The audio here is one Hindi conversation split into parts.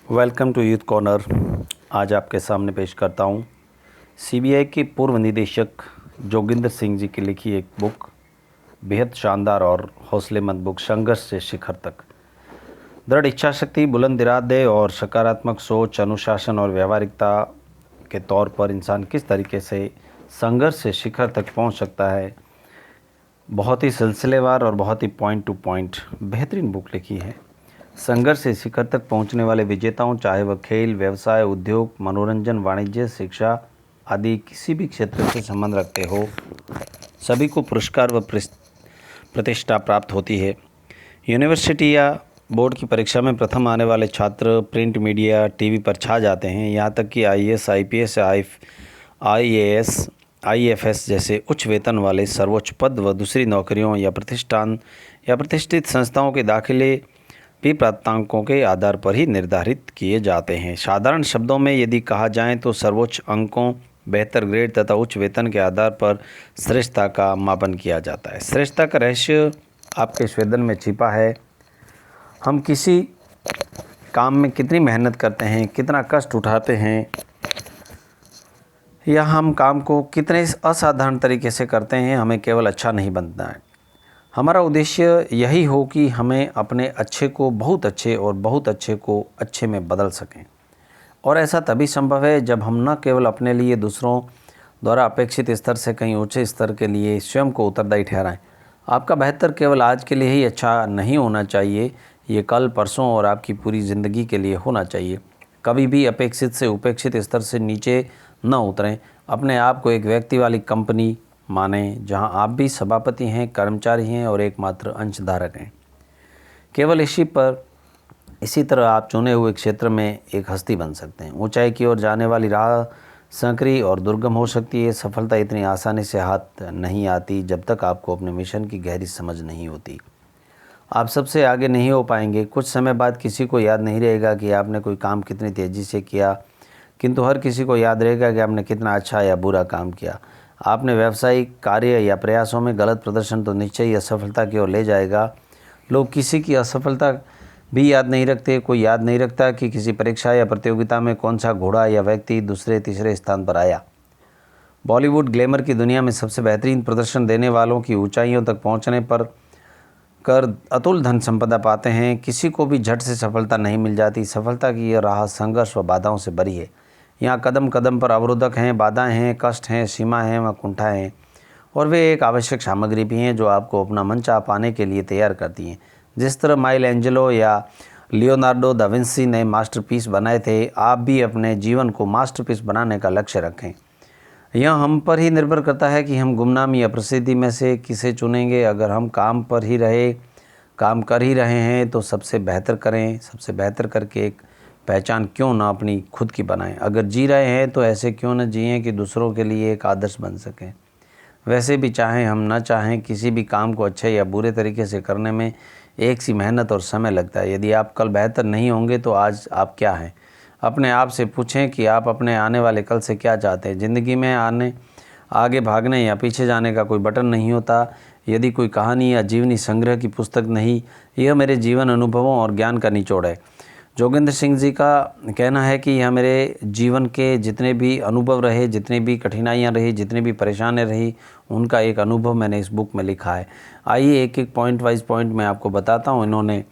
Welcome to youth corner. आज आपके सामने पेश करता हूँ सीबीआई के पूर्व निदेशक जोगिंदर सिंह जी की लिखी एक बुक, बेहद शानदार और हौसलेमंद बुक, संघर्ष से शिखर तक। दृढ़ इच्छा शक्ति, बुलंद इरादे और सकारात्मक सोच, अनुशासन और व्यवहारिकता के तौर पर इंसान किस तरीके से संघर्ष से शिखर तक पहुँच सकता है। बहुत ही सिलसिलेवार और बहुत ही पॉइंट टू पॉइंट बेहतरीन बुक लिखी है। संघर्ष से शिखर तक पहुंचने वाले विजेताओं, चाहे वह खेल, व्यवसाय, उद्योग, मनोरंजन, वाणिज्य, शिक्षा आदि किसी भी क्षेत्र से संबंध रखते हो, सभी को पुरस्कार व प्रतिष्ठा प्राप्त होती है। यूनिवर्सिटी या बोर्ड की परीक्षा में प्रथम आने वाले छात्र प्रिंट मीडिया, टीवी पर छा जाते हैं। यहाँ तक कि आईएएस, आईपीएस, आईएएस, आईएफएस जैसे उच्च वेतन वाले सर्वोच्च पद व दूसरी नौकरियों या प्रतिष्ठान या प्रतिष्ठित संस्थाओं के दाखिले भी प्राप्तांकों के आधार पर ही निर्धारित किए जाते हैं। साधारण शब्दों में यदि कहा जाए तो सर्वोच्च अंकों, बेहतर ग्रेड तथा उच्च वेतन के आधार पर श्रेष्ठता का मापन किया जाता है। श्रेष्ठता का रहस्य आपके स्वेदन में छिपा है। हम किसी काम में कितनी मेहनत करते हैं, कितना कष्ट उठाते हैं, या हम काम को कितने असाधारण तरीके से करते हैं, हमें केवल अच्छा नहीं बनना है। हमारा उद्देश्य यही हो कि हमें अपने अच्छे को बहुत अच्छे और बहुत अच्छे को अच्छे में बदल सकें। और ऐसा तभी संभव है जब हम न केवल अपने लिए दूसरों द्वारा अपेक्षित स्तर से कहीं ऊंचे स्तर के लिए स्वयं को उत्तरदायी ठहराएं। आपका बेहतर केवल आज के लिए ही अच्छा नहीं होना चाहिए, ये कल, परसों और आपकी पूरी ज़िंदगी के लिए होना चाहिए। कभी भी अपेक्षित से उपेक्षित स्तर से नीचे न उतरें। अपने आप को एक व्यक्ति वाली कंपनी माने जहां आप भी सभापति हैं, कर्मचारी हैं और एकमात्र अंशधारक हैं। केवल इसी तरह आप चुने हुए क्षेत्र में एक हस्ती बन सकते हैं। ऊंचाई की ओर जाने वाली राह संकरी और दुर्गम हो सकती है। सफलता इतनी आसानी से हाथ नहीं आती जब तक आपको अपने मिशन की गहरी समझ नहीं होती। आप सबसे आगे नहीं हो पाएंगे। कुछ समय बाद किसी को याद नहीं रहेगा कि आपने कोई काम कितनी तेज़ी से किया, किंतु हर किसी को याद रहेगा कि आपने कितना अच्छा या बुरा काम किया। आपने व्यावसायिक कार्य या प्रयासों में गलत प्रदर्शन तो निश्चय ही असफलता की ओर ले जाएगा। लोग किसी की असफलता भी याद नहीं रखते। कोई याद नहीं रखता कि किसी परीक्षा या प्रतियोगिता में कौन सा घोड़ा या व्यक्ति दूसरे तीसरे स्थान पर आया। बॉलीवुड ग्लैमर की दुनिया में सबसे बेहतरीन प्रदर्शन देने वालों की ऊंचाइयों तक पहुंचने पर कर अतुल धन संपदा पाते हैं। किसी को भी झट से सफलता नहीं मिल जाती। सफलता की यह राह संघर्ष व बाधाओं से भरी है। यहाँ कदम कदम पर अवरोधक हैं, बाधाएं हैं, कष्ट हैं, सीमा हैं व कुंठा हैं, और वे एक आवश्यक सामग्री भी हैं जो आपको अपना मंशा पाने के लिए तैयार करती हैं। जिस तरह माइल एंजेलो या लियोनार्डो दा विंसी ने मास्टरपीस बनाए थे, आप भी अपने जीवन को मास्टरपीस बनाने का लक्ष्य रखें। यह हम पर ही निर्भर करता है कि हम गुमनाम या प्रसिद्धि में से किसे चुनेंगे। अगर हम काम कर ही रहे हैं तो सबसे बेहतर करें। सबसे बेहतर करके एक पहचान क्यों ना अपनी खुद की बनाएं। अगर जी रहे हैं तो ऐसे क्यों न जिएं कि दूसरों के लिए एक आदर्श बन सकें। वैसे भी चाहें हम ना चाहें, किसी भी काम को अच्छे या बुरे तरीके से करने में एक सी मेहनत और समय लगता है। यदि आप कल बेहतर नहीं होंगे तो आज आप क्या हैं? अपने आप से पूछें कि आप अपने आने वाले कल से क्या चाहते हैं। ज़िंदगी में आगे भागने या पीछे जाने का कोई बटन नहीं होता। यदि कोई कहानी या जीवनी संग्रह की पुस्तक नहीं, यह मेरे जीवन अनुभवों और ज्ञान का निचोड़ है। जोगिंदर सिंह जी का कहना है कि यह मेरे जीवन के जितने भी अनुभव रहे, जितनी भी कठिनाइयाँ रही, जितनी भी परेशानियाँ रही, उनका एक अनुभव मैंने इस बुक में लिखा है। आइए एक एक पॉइंट वाइज पॉइंट मैं आपको बताता हूँ। इन्होंने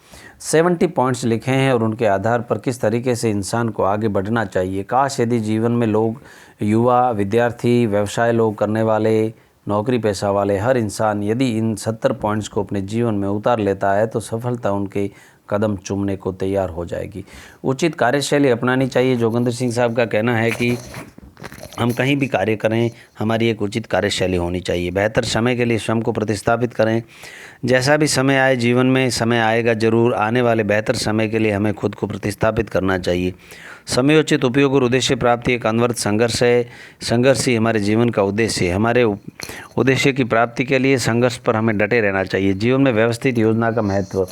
70 पॉइंट्स लिखे हैं और उनके आधार पर किस तरीके से इंसान को आगे बढ़ना चाहिए। काश यदि जीवन में लोग, युवा, विद्यार्थी, व्यवसाय लोग करने वाले, नौकरी पेशा वाले, हर इंसान यदि इन 70 पॉइंट्स को अपने जीवन में उतार लेता है तो सफलता उनके कदम चूमने को तैयार हो जाएगी। उचित कार्यशैली अपनानी चाहिए। जोगिंदर सिंह साहब का कहना है कि हम कहीं भी कार्य करें, हमारी एक उचित कार्यशैली होनी चाहिए। बेहतर समय के लिए स्वयं को प्रतिस्थापित करें। जैसा भी समय आए, जीवन में समय आएगा ज़रूर, आने वाले बेहतर समय के लिए हमें खुद को प्रतिस्थापित करना चाहिए। समयोचित उपयोग और उद्देश्य प्राप्ति एक अनवरत संघर्ष है। संघर्ष ही हमारे जीवन का उद्देश्य है। हमारे उद्देश्य की प्राप्ति के लिए संघर्ष पर हमें डटे रहना चाहिए। जीवन में व्यवस्थित योजना का महत्व।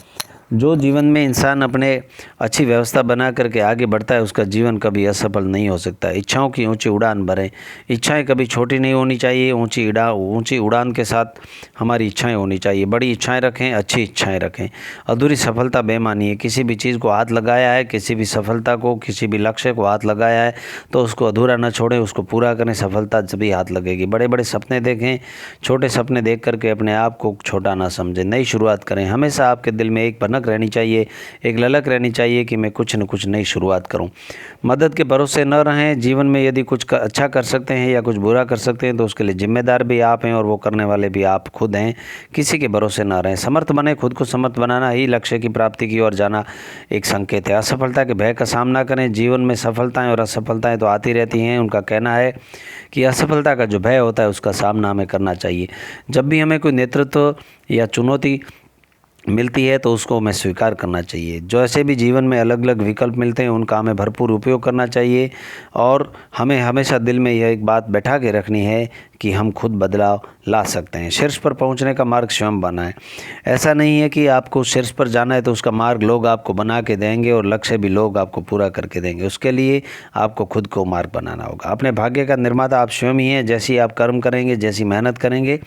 जो जीवन में इंसान अपने अच्छी व्यवस्था बना करके आगे बढ़ता है उसका जीवन कभी असफल नहीं हो सकता। इच्छाओं की ऊंची उड़ान भरें। इच्छाएं कभी छोटी नहीं होनी चाहिए, ऊंची उड़ान के साथ हमारी इच्छाएं होनी चाहिए। बड़ी इच्छाएं रखें, अच्छी इच्छाएं रखें। अधूरी सफलता बेमानी है। किसी भी चीज़ को हाथ लगाया है, किसी भी सफलता को, किसी भी लक्ष्य को हाथ लगाया है तो उसको अधूरा न छोड़ें, उसको पूरा करें। सफलता जब भी हाथ लगेगी। बड़े बड़े सपने देखें, छोटे सपने देख करके अपने आप को छोटा ना समझें। नई शुरुआत करें। हमेशा आपके दिल में एक भनक रहनी चाहिए, एक ललक रहनी चाहिए कि मैं कुछ न कुछ नई शुरुआत करूं। मदद के भरोसे न रहें। जीवन में यदि कुछ अच्छा कर सकते हैं या कुछ बुरा कर सकते हैं तो उसके लिए जिम्मेदार भी आप हैं और वो करने वाले भी आप खुद हैं। किसी के भरोसे ना रहें। समर्थ बने। खुद को समर्थ बनाना ही लक्ष्य की प्राप्ति की ओर जाना एक संकेत है। असफलता के भय का सामना करें। जीवन में सफलताएं और असफलताएं तो आती रहती हैं। उनका कहना है कि असफलता का जो भय होता है उसका सामना हमें करना चाहिए। जब भी हमें कोई नेतृत्व या चुनौती मिलती है तो उसको हमें स्वीकार करना चाहिए। जो ऐसे भी जीवन में अलग अलग विकल्प मिलते हैं उनका हमें भरपूर उपयोग करना चाहिए और हमें हमेशा दिल में यह एक बात बैठा के रखनी है कि हम खुद बदलाव ला सकते हैं। शीर्ष पर पहुंचने का मार्ग स्वयं बनाएं। ऐसा नहीं है कि आपको शीर्ष पर जाना है तो उसका मार्ग लोग आपको बना के देंगे और लक्ष्य भी लोग आपको पूरा करके देंगे। उसके लिए आपको खुद को मार्ग बनाना होगा। अपने भाग्य का निर्माता आप स्वयं ही हैं। जैसी आप कर्म करेंगे, जैसी मेहनत करेंगे,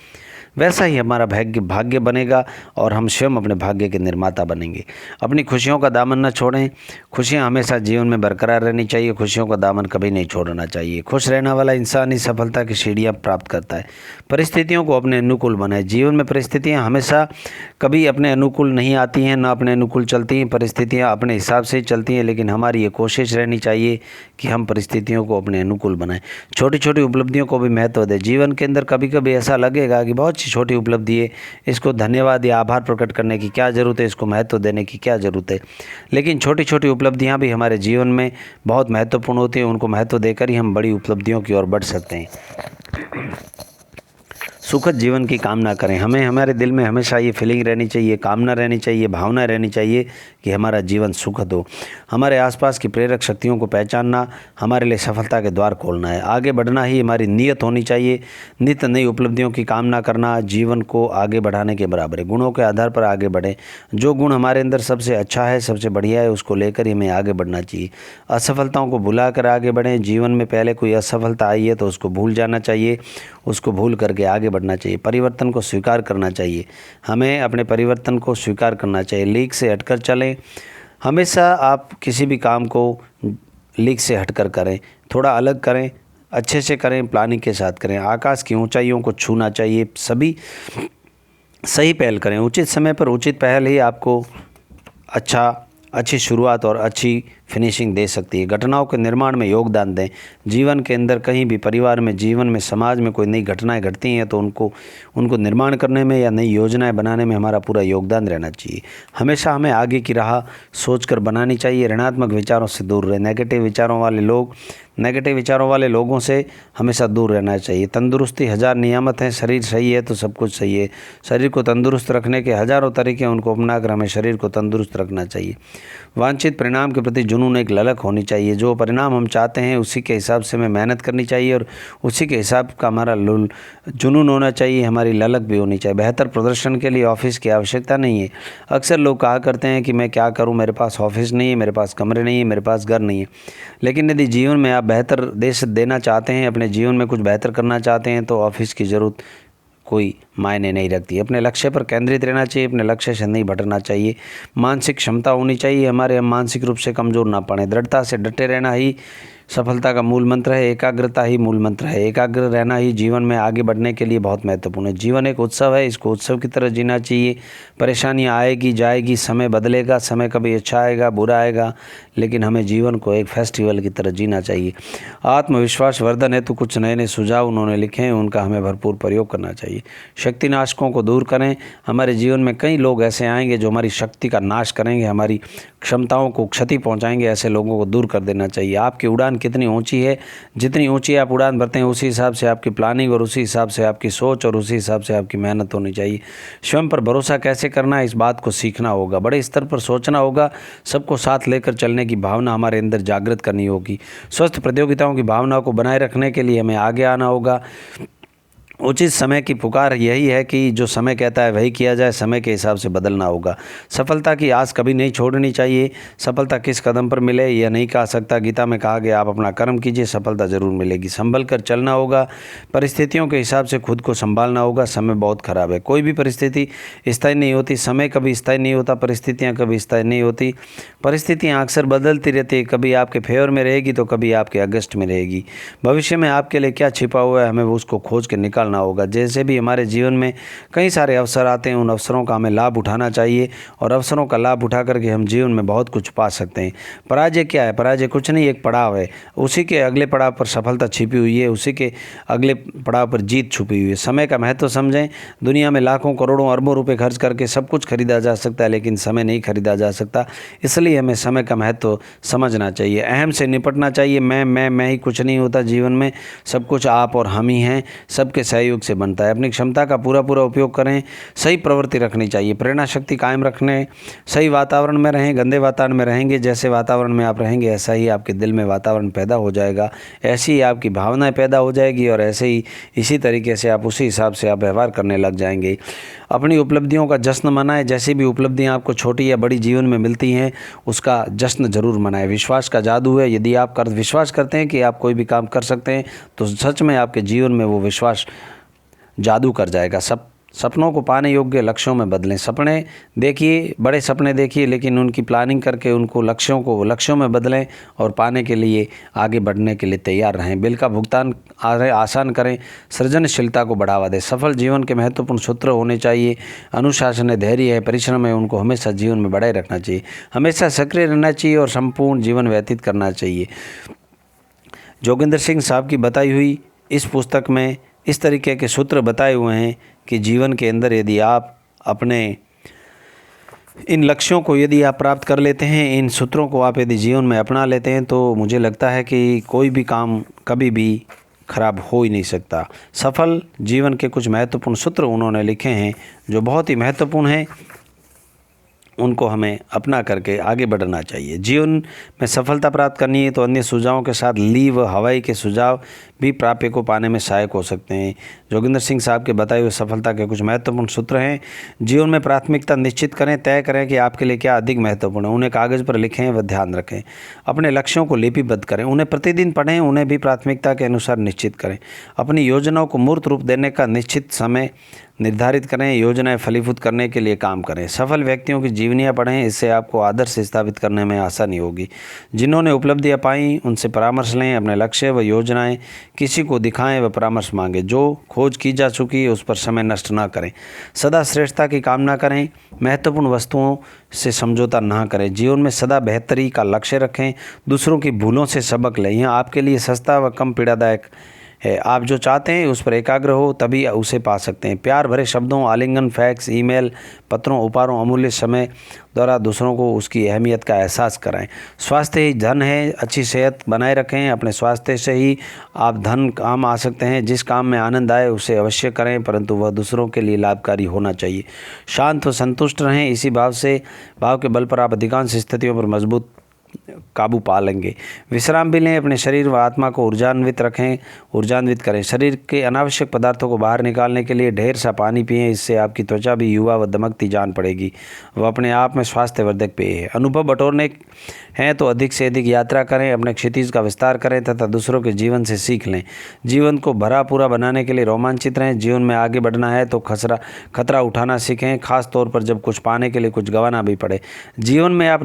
वैसा ही हमारा भाग्य बनेगा और हम स्वयं अपने भाग्य के निर्माता बनेंगे। अपनी खुशियों का दामन न छोड़ें। खुशियां हमेशा जीवन में बरकरार रहनी चाहिए। खुशियों का दामन कभी नहीं छोड़ना चाहिए। खुश रहने वाला इंसान ही सफलता की सीढ़ियां प्राप्त करता है। परिस्थितियों को अपने अनुकूल बनाए। जीवन में परिस्थितियां हमेशा कभी अपने अनुकूल नहीं आती हैं, ना अपने अनुकूल चलती हैं। परिस्थितियां अपने हिसाब से ही चलती हैं, लेकिन हमारी ये कोशिश रहनी चाहिए कि हम परिस्थितियों को अपने अनुकूल बनाएं। छोटी छोटी उपलब्धियों को भी महत्व दें। जीवन के अंदर कभी कभी ऐसा लगेगा कि बहुत छोटी उपलब्धि है, इसको धन्यवाद या आभार प्रकट करने की क्या ज़रूरत है, इसको महत्व देने की क्या ज़रूरत है। लेकिन छोटी छोटी उपलब्धियां भी हमारे जीवन में बहुत महत्वपूर्ण होती हैं। उनको महत्व देकर ही हम बड़ी उपलब्धियों की ओर बढ़ सकते हैं। सुखद जीवन की कामना करें। हमें हमारे दिल में हमेशा ये फीलिंग रहनी चाहिए, कामना रहनी चाहिए, भावना रहनी चाहिए कि हमारा जीवन सुखद हो। हमारे आसपास की प्रेरक शक्तियों को पहचानना हमारे लिए सफलता के द्वार खोलना है। आगे बढ़ना ही हमारी नीयत होनी चाहिए। नित्य नई उपलब्धियों की कामना करना जीवन को आगे बढ़ाने के बराबर है। गुणों के आधार पर आगे बढ़ें। जो गुण हमारे अंदर सबसे अच्छा है, सबसे बढ़िया है, उसको लेकर ही हमें आगे बढ़ना चाहिए। असफलताओं को भुला कर आगे बढ़ें। जीवन में पहले कोई असफलता आई है तो उसको भूल जाना चाहिए, उसको भूल करके आगे बढ़ना चाहिए। परिवर्तन को स्वीकार करना चाहिए। हमें अपने परिवर्तन को स्वीकार करना चाहिए। लीक से हटकर चलें। हमेशा आप किसी भी काम को लीक से हटकर करें, थोड़ा अलग करें, अच्छे से करें, प्लानिंग के साथ करें। आकाश की ऊंचाइयों को छूना चाहिए। सभी सही पहल करें। उचित समय पर उचित पहल ही आपको अच्छी शुरुआत और अच्छी फिनिशिंग दे सकती है। घटनाओं के निर्माण में योगदान दें। जीवन के अंदर कहीं भी, परिवार में, जीवन में, समाज में कोई नई घटनाएं घटती हैं तो उनको निर्माण करने में या नई योजनाएं बनाने में हमारा पूरा योगदान रहना चाहिए। हमेशा हमें आगे की राह सोचकर बनानी चाहिए। ऋणात्मक विचारों से दूर रहें। नेगेटिव विचारों वाले लोगों से हमेशा दूर रहना चाहिए। तंदुरुस्ती हज़ार नियामत हैं। शरीर सही है तो सब कुछ सही है। शरीर को तंदुरुस्त रखने के हज़ारों तरीके हैं, उनको अपनाकर हमें शरीर को तंदुरुस्त रखना चाहिए। वांछित परिणाम के प्रति जुनून, एक ललक होनी चाहिए। जो परिणाम हम चाहते हैं उसी के हिसाब से हमें मेहनत करनी चाहिए और उसी के हिसाब का हमारा जुनून होना चाहिए, हमारी ललक भी होनी चाहिए। बेहतर प्रदर्शन के लिए ऑफिस की आवश्यकता नहीं है। अक्सर लोग कहा करते हैं कि मैं क्या करूं, मेरे पास ऑफिस नहीं है, मेरे पास कमरे नहीं है, मेरे पास घर नहीं है। लेकिन यदि जीवन में आप बेहतर देना चाहते हैं, अपने जीवन में कुछ बेहतर करना चाहते हैं तो ऑफिस की ज़रूरत कोई मायने नहीं रखती। अपने लक्ष्य पर केंद्रित रहना चाहिए, अपने लक्ष्य से नहीं भटकना चाहिए। मानसिक क्षमता होनी चाहिए हमारे, हम मानसिक रूप से कमज़ोर ना पड़े। दृढ़ता से डटे रहना ही सफलता का मूल मंत्र है। एकाग्रता ही मूल मंत्र है। एकाग्र रहना ही जीवन में आगे बढ़ने के लिए बहुत महत्वपूर्ण है। जीवन एक उत्सव है, इसको उत्सव की तरह जीना चाहिए। परेशानियां आएगी जाएगी, समय बदलेगा, समय कभी अच्छा आएगा, बुरा आएगा, लेकिन हमें जीवन को एक फेस्टिवल की तरह जीना चाहिए। आत्मविश्वास वर्धन है तो कुछ नए नए सुझाव उन्होंने लिखे हैं, उनका हमें भरपूर प्रयोग करना चाहिए। शक्ति नाशकों को दूर करें। हमारे जीवन में कई लोग ऐसे आएंगे जो हमारी शक्ति का नाश करेंगे, हमारी क्षमताओं को क्षति पहुंचाएंगे। ऐसे लोगों को दूर कर देना चाहिए। आपकी उड़ान कितनी ऊंची है, जितनी ऊंची आप उड़ान भरते हैं उसी हिसाब से आपकी प्लानिंग और उसी हिसाब से आपकी सोच और उसी हिसाब से आपकी मेहनत होनी चाहिए। स्वयं पर भरोसा कैसे करना है, इस बात को सीखना होगा। बड़े स्तर पर सोचना होगा। सबको साथ लेकर चलने की भावना हमारे अंदर जागृत करनी होगी। स्वस्थ प्रतियोगिताओं की भावना को बनाए रखने के लिए हमें आगे आना होगा। उचित समय की पुकार यही है कि जो समय कहता है वही किया जाए, समय के हिसाब से बदलना होगा। सफलता की आस कभी नहीं छोड़नी चाहिए। सफलता किस कदम पर मिले यह नहीं कह सकता। गीता में कहा गया, आप अपना कर्म कीजिए, सफलता ज़रूर मिलेगी। संभल कर चलना होगा, परिस्थितियों के हिसाब से खुद को संभालना होगा। समय बहुत ख़राब है, कोई भी परिस्थिति स्थायी नहीं होती, समय कभी स्थायी नहीं होता, परिस्थितियाँ कभी स्थायी नहीं होती। परिस्थितियाँ अक्सर बदलती रहती है, कभी आपके फेवर में रहेगी तो कभी आपके अगेंस्ट में रहेगी। भविष्य में आपके लिए क्या छिपा हुआ है, हमें उसको खोज के निकालना होगा। जैसे भी हमारे जीवन में कई सारे अवसर आते हैं, उन अवसरों का हमें लाभ उठाना चाहिए और अवसरों का लाभ उठा करके हम जीवन में बहुत कुछ पा सकते हैं। पराजय क्या है? पराजय कुछ नहीं, एक पड़ाव है। उसी के अगले पड़ाव पर सफलता छिपी हुई है, उसी के अगले पड़ाव पर जीत छुपी हुई है। समय का महत्व समझें। दुनिया में लाखों करोड़ों अरबों रुपए खर्च करके सब कुछ खरीदा जा सकता है, लेकिन समय नहीं खरीदा जा सकता। इसलिए हमें समय का महत्व समझना चाहिए, अहम से निपटना चाहिए। मैं ही कुछ नहीं होता जीवन में, सब कुछ आप और हम ही हैं, सबके सहयोग से बनता है। अपनी क्षमता का पूरा उपयोग करें, सही प्रवृत्ति रखनी चाहिए, प्रेरणा शक्ति कायम रखने, सही वातावरण में रहें। गंदे वातावरण में रहेंगे, जैसे वातावरण में आप रहेंगे ऐसा ही आपके दिल में वातावरण पैदा हो जाएगा, ऐसी ही आपकी भावनाएं पैदा हो जाएगी और ऐसे ही इसी तरीके से आप उसी हिसाब से आप व्यवहार करने लग जाएंगे। अपनी उपलब्धियों का जश्न मनाएं। जैसी भी उपलब्धियां आपको छोटी या बड़ी जीवन में मिलती हैं उसका जश्न जरूर मनाएं। विश्वास का जादू है, यदि आप विश्वास करते हैं कि आप कोई भी काम कर सकते हैं तो सच में आपके जीवन में वो विश्वास जादू कर जाएगा। सपनों को पाने योग्य लक्ष्यों में बदलें। सपने देखिए, बड़े सपने देखिए, लेकिन उनकी प्लानिंग करके उनको लक्ष्यों में बदलें और पाने के लिए आगे बढ़ने के लिए तैयार रहें। बिल का भुगतान आसान करें, सृजनशीलता को बढ़ावा दें। सफल जीवन के महत्वपूर्ण सूत्र होने चाहिए। अनुशासन है, धैर्य है, परिश्रम है, उनको हमेशा जीवन में बढ़ाए रखना चाहिए। हमेशा सक्रिय रहना चाहिए और संपूर्ण जीवन व्यतीत करना चाहिए। जोगिंदर सिंह साहब की बताई हुई इस पुस्तक में इस तरीके के सूत्र बताए हुए हैं कि जीवन के अंदर यदि आप अपने इन लक्ष्यों को यदि आप प्राप्त कर लेते हैं, इन सूत्रों को आप यदि जीवन में अपना लेते हैं तो मुझे लगता है कि कोई भी काम कभी भी खराब हो ही नहीं सकता। सफल जीवन के कुछ महत्वपूर्ण सूत्र उन्होंने लिखे हैं जो बहुत ही महत्वपूर्ण हैं, उनको हमें अपना करके आगे बढ़ना चाहिए। जीवन में सफलता प्राप्त करनी है तो अन्य सुझावों के साथ ली व हवाई के सुझाव भी प्राप्य को पाने में सहायक हो सकते हैं। जोगिंदर सिंह साहब के बताए हुए सफलता के कुछ महत्वपूर्ण सूत्र हैं। जीवन में प्राथमिकता निश्चित करें, तय करें कि आपके लिए क्या अधिक महत्वपूर्ण है, उन्हें कागज़ पर लिखें व ध्यान रखें। अपने लक्ष्यों को लिपिबद्ध करें, उन्हें प्रतिदिन पढ़ें, उन्हें भी प्राथमिकता के अनुसार निश्चित करें। अपनी योजनाओं को मूर्त रूप देने का निश्चित समय निर्धारित करें, योजनाएं फलीभूत करने के लिए काम करें। सफल व्यक्तियों की जीवनियाँ पढ़ें, इससे आपको आदर्श स्थापित करने में आसानी होगी। जिन्होंने उपलब्धियां पाई उनसे परामर्श लें, अपने लक्ष्य व योजनाएं किसी को दिखाएं व परामर्श मांगें। जो खोज की जा चुकी है उस पर समय नष्ट ना करें। सदा श्रेष्ठता की कामना करें, महत्वपूर्ण वस्तुओं से समझौता ना करें। जीवन में सदा बेहतरी का लक्ष्य रखें, दूसरों की भूलों से सबक लें। यह आपके लिए सस्ता व कम पीड़ादायक है। आप जो चाहते हैं उस पर एकाग्र हो तभी उसे पा सकते हैं। प्यार भरे शब्दों, आलिंगन, फैक्स, ईमेल, पत्रों, उपहारों, अमूल्य समय द्वारा दूसरों को उसकी अहमियत का एहसास कराएं। स्वास्थ्य ही धन है, अच्छी सेहत बनाए रखें। अपने स्वास्थ्य से ही आप धन काम आ सकते हैं। जिस काम में आनंद आए उसे अवश्य करें, परंतु वह दूसरों के लिए लाभकारी होना चाहिए। शांत व संतुष्ट रहें, इसी भाव के बल पर आप अधिकांश स्थितियों पर मजबूत काबू पा लेंगे। विश्राम भी लें, अपने शरीर व आत्मा को ऊर्जान्वित करें। शरीर के अनावश्यक पदार्थों को बाहर निकालने के लिए ढेर सा पानी पिएं, इससे आपकी त्वचा भी युवा व दमकती जान पड़ेगी। वह अपने आप में स्वास्थ्यवर्धक पेय है। अनुभव बटोरने हैं तो अधिक से अधिक यात्रा करें, अपने क्षितिज का विस्तार करें तथा दूसरों के जीवन से सीख लें। जीवन को भरा पूरा बनाने के लिए रोमांचित रहें। जीवन में आगे बढ़ना है तो खतरा उठाना सीखें, खास तौर पर जब कुछ पाने के लिए कुछ गंवाना भी पड़े। जीवन में आप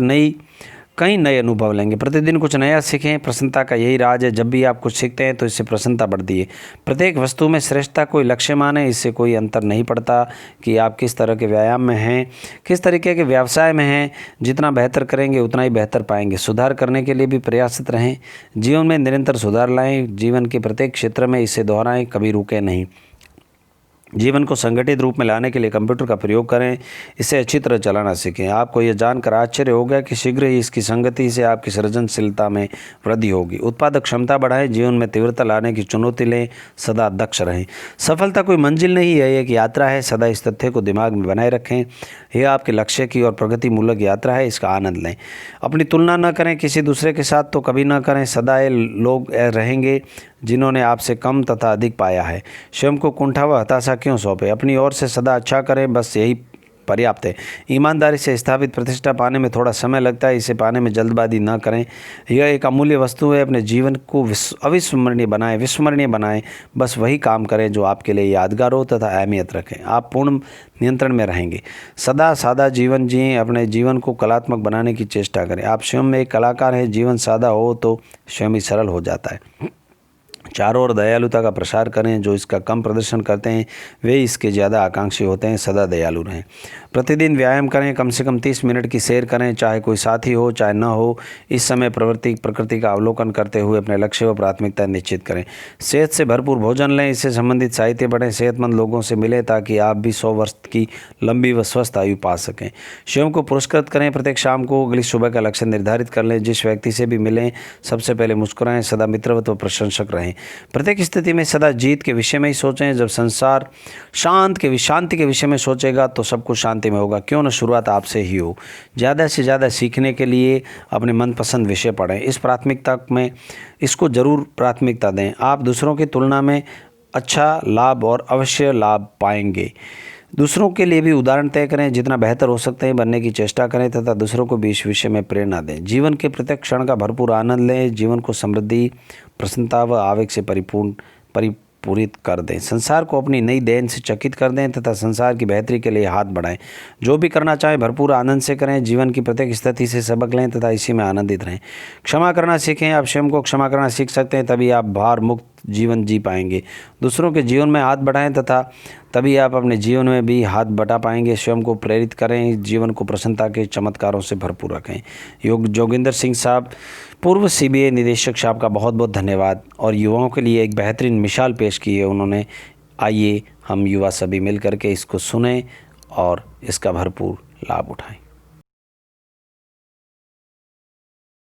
कई नए अनुभव लेंगे, प्रतिदिन कुछ नया सीखें। प्रसन्नता का यही राज है, जब भी आप कुछ सीखते हैं तो इससे प्रसन्नता बढ़ती है। प्रत्येक वस्तु में श्रेष्ठता कोई लक्ष्य माने, इससे कोई अंतर नहीं पड़ता कि आप किस तरह के व्यायाम में हैं, किस तरीके के व्यवसाय में हैं। जितना बेहतर करेंगे उतना ही बेहतर पाएंगे। सुधार करने के लिए भी प्रयासरत रहें। जीवन में निरंतर सुधार लाएं, जीवन के प्रत्येक क्षेत्र में इसे दोहराएं, कभी रुके नहीं। जीवन को संगठित रूप में लाने के लिए कंप्यूटर का प्रयोग करें, इसे अच्छी तरह चलाना सीखें। आपको यह जानकर आश्चर्य होगा कि शीघ्र ही इसकी संगति से आपकी सृजनशीलता में वृद्धि होगी। उत्पादक क्षमता बढ़ाएं, जीवन में तीव्रता लाने की चुनौती लें, सदा दक्ष रहें। सफलता कोई मंजिल नहीं है, एक यात्रा है। सदा इस तथ्य को दिमाग में बनाए रखें। यह आपके लक्ष्य की और प्रगतिमूलक यात्रा है, इसका आनंद लें। अपनी तुलना न करें किसी दूसरे के साथ, तो कभी ना करें। सदा ये लोग रहेंगे जिन्होंने आपसे कम तथा अधिक पाया है। स्वयं को कुंठा व हताशा क्यों सौंपे, अपनी ओर से सदा अच्छा करें, बस यही पर्याप्त है। ईमानदारी से स्थापित प्रतिष्ठा पाने में थोड़ा समय लगता है, इसे पाने में जल्दबाजी न करें। यह एक अमूल्य वस्तु है। अपने जीवन को विस्मरणीय बनाएं। बस वही काम करें जो आपके लिए यादगार हो तथा अहमियत रखें। आप पूर्ण नियंत्रण में रहेंगे। सदा सादा जीवन जिएं। अपने जीवन को कलात्मक बनाने की चेष्टा करें। आप स्वयं में एक कलाकार हैं। जीवन सादा हो तो स्वयं ही सरल हो जाता है। चारों ओर दयालुता का प्रसार करें। जो इसका कम प्रदर्शन करते हैं वे इसके ज़्यादा आकांक्षी होते हैं। सदा दयालु रहें। प्रतिदिन व्यायाम करें। कम से कम 30 मिनट की सैर करें, चाहे कोई साथी हो चाहे न हो। इस समय प्रकृति का अवलोकन करते हुए अपने लक्ष्य व प्राथमिकता निश्चित करें। सेहत से भरपूर भोजन लें। इससे संबंधित साहित्य पढ़ें। सेहतमंद लोगों से मिलें ताकि आप भी 100 वर्ष की लंबी व स्वस्थ आयु पा सकें। स्वयं को पुरस्कृत करें। प्रत्येक शाम को अगली सुबह का लक्ष्य निर्धारित कर लें। जिस व्यक्ति से भी मिलें सबसे पहले मुस्कुराएं। सदा मित्रवत व प्रशंसक रहें। प्रत्येक स्थिति में सदा जीत के विषय में ही सोचें। जब संसार शांति के विषय में सोचेगा तो सब कुछ शांति में होगा। क्यों न शुरुआत आपसे ही हो। ज़्यादा से ज़्यादा सीखने के लिए अपने मनपसंद विषय पढ़ें। इसको ज़रूर प्राथमिकता दें। आप दूसरों की तुलना में अच्छा लाभ और अवश्य लाभ पाएंगे। दूसरों के लिए भी उदाहरण तय करें। जितना बेहतर हो सकते हैं बनने की चेष्टा करें तथा दूसरों को भी इस विषय में प्रेरणा दें। जीवन के प्रत्येक क्षण का भरपूर आनंद लें। जीवन को समृद्धि, प्रसन्नता व आवेग से परिपूरित कर दें। संसार को अपनी नई देन से चकित कर दें तथा संसार की बेहतरी के लिए हाथ बढ़ाएं। जो भी करना चाहें भरपूर आनंद से करें। जीवन की प्रत्येक स्थिति से सबक लें तथा इसी में आनंदित रहें। क्षमा करना सीखें। आप स्वयं को क्षमा करना सीख सकते हैं, तभी आप भार मुक्त जीवन जी पाएंगे। दूसरों के जीवन में हाथ बढ़ाएं तथा तभी आप अपने जीवन में भी हाथ बटा पाएंगे। स्वयं को प्रेरित करें। जीवन को प्रसन्नता के चमत्कारों से भरपूर रखें। जोगिंदर सिंह साहब, पूर्व CBI निदेशक साहब का बहुत बहुत धन्यवाद। और युवाओं के लिए एक बेहतरीन मिसाल पेश की है उन्होंने। आइए हम युवा सभी मिल करके इसको सुनें और इसका भरपूर लाभ उठाएं।